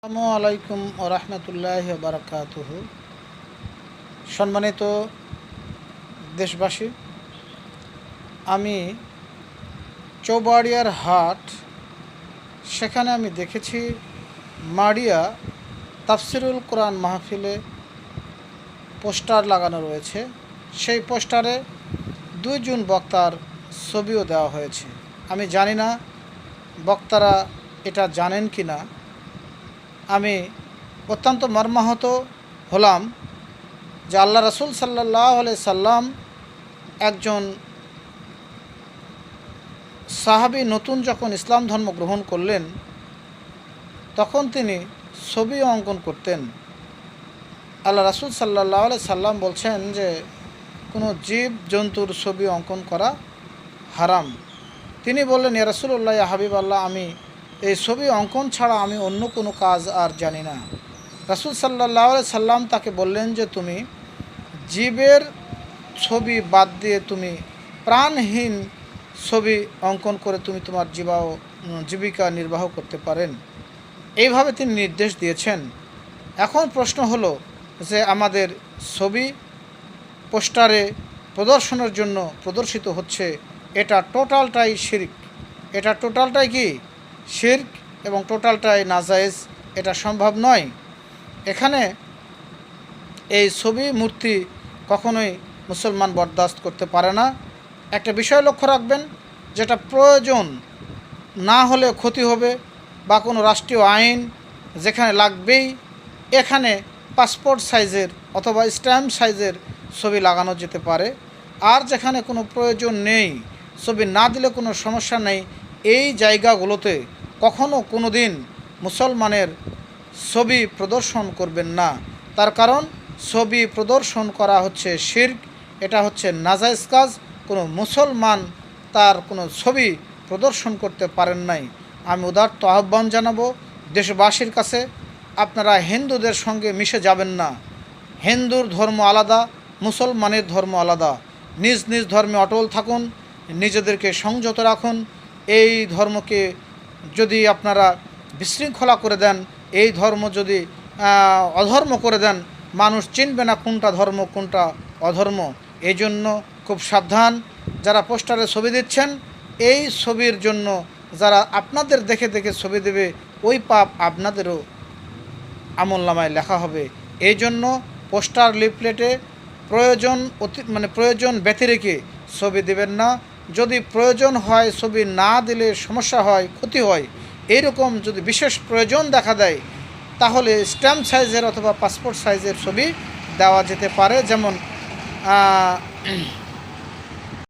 আসসালামু আলাইকুম ও রহমতুল্লাহি বারাকাতুহু। সম্মানিত দেশবাসী, আমি চৌবাড়িয়ার হাট, সেখানে আমি দেখেছি মাড়িয়া তাফসিরুল কোরআন মাহফিলে পোস্টার লাগানো রয়েছে। সেই পোস্টারে দুইজন বক্তার ছবিও দেওয়া হয়েছে। আমি জানি না বক্তারা এটা জানেন কি না। আমি অত্যন্ত মর্মাহত হলাম যে আল্লাহ রাসূল সাল্লাল্লাহু আলাইহি সাল্লাম একজন সাহাবী নতুন যখন ইসলাম ধর্ম গ্রহণ করলেন, তখন তিনি ছবি অঙ্কন করতেন। আল্লাহ রাসূল সাল্লাল্লাহু আলাইহি সাল্লাম বলছেন যে কোনো জীব জন্তুর ছবি অঙ্কন করা হারাম। তিনি বললেন, ইয়া রাসূলুল্লাহ, ইয়া হাবিবাল্লাহ, আমি এই ছবি অঙ্কন ছাড়া আমি অন্য কোনো কাজ আর জানি না। রাসূল সাল্লাল্লাহু আলাইহি সাল্লাম তাকে বললেন যে তুমি জীবের ছবি বাদ দিয়ে তুমি প্রাণহীন ছবি অঙ্কন করে তুমি তোমার জীবিকা নির্বাহ করতে পারেন। এইভাবে তিনি নির্দেশ দিয়েছেন। এখন প্রশ্ন হলো যে আমাদের ছবি পোস্টারে প্রদর্শনের জন্য প্রদর্শিত হচ্ছে, এটা টোটালটাই শিরক। এটা টোটালটাই কি শিরক এবং টোটালটাই নাজায়েজ। এটা সম্ভব নয়। এখানে এই ছবি মূর্তি কখনোই মুসলমান বরদাস্ত করতে পারে না। একটা বিষয় লক্ষ্য রাখবেন, যেটা প্রয়োজন না হলে ক্ষতি হবে বা কোনো রাষ্ট্রীয় আইন যেখানে লাগবেই, এখানে পাসপোর্ট সাইজের অথবা স্ট্যাম্প সাইজের ছবি লাগানো যেতে পারে। আর যেখানে কোনো প্রয়োজন নেই, ছবি না দিলে কোনো সমস্যা নেই, এই জায়গাগুলোতে কখনো কোনো দিন মুসলমানের ছবি প্রদর্শন করবেন না। তার কারণ ছবি প্রদর্শন করা হচ্ছে শিরক, এটা হচ্ছে নাজায়েজ কাজ। কোনো মুসলমান তার কোনো ছবি প্রদর্শন করতে পারেন নাই। আমি উদাত্ত আহ্বান জানাবো দেশবাসীর কাছে, আপনারা হিন্দুদের সঙ্গে মিশে যাবেন না। হিন্দুর ধর্ম আলাদা, মুসলমানের ধর্ম আলাদা। নিজ নিজ ধর্মে অটল থাকুন, নিজেদেরকে সংযত রাখুন। এই ধর্মকে যদি আপনারা বিশৃঙ্খলা করে দেন, এই ধর্ম যদি অধর্ম করে দেন, মানুষ চিনবে না কোনটা ধর্ম কোনটা অধর্ম। এই জন্য খুব সাবধান। যারা পোস্টারে ছবি দিচ্ছেন, এই ছবির জন্য যারা আপনাদের দেখে দেখে ছবি দেবে, ওই পাপ আপনাদেরও আমলনামায় লেখা হবে। এই জন্য পোস্টার লিফলেটে প্রয়োজন ব্যতিরেকে ছবি দেবেন না। যদি প্রয়োজন হয়, ছবি না দিলে সমস্যা হয়, ক্ষতি হয়, এইরকম যদি বিশেষ প্রয়োজন দেখা দেয়, তাহলে স্ট্যাম্প সাইজের অথবা পাসপোর্ট সাইজের ছবি দেওয়া যেতে পারে। যেমন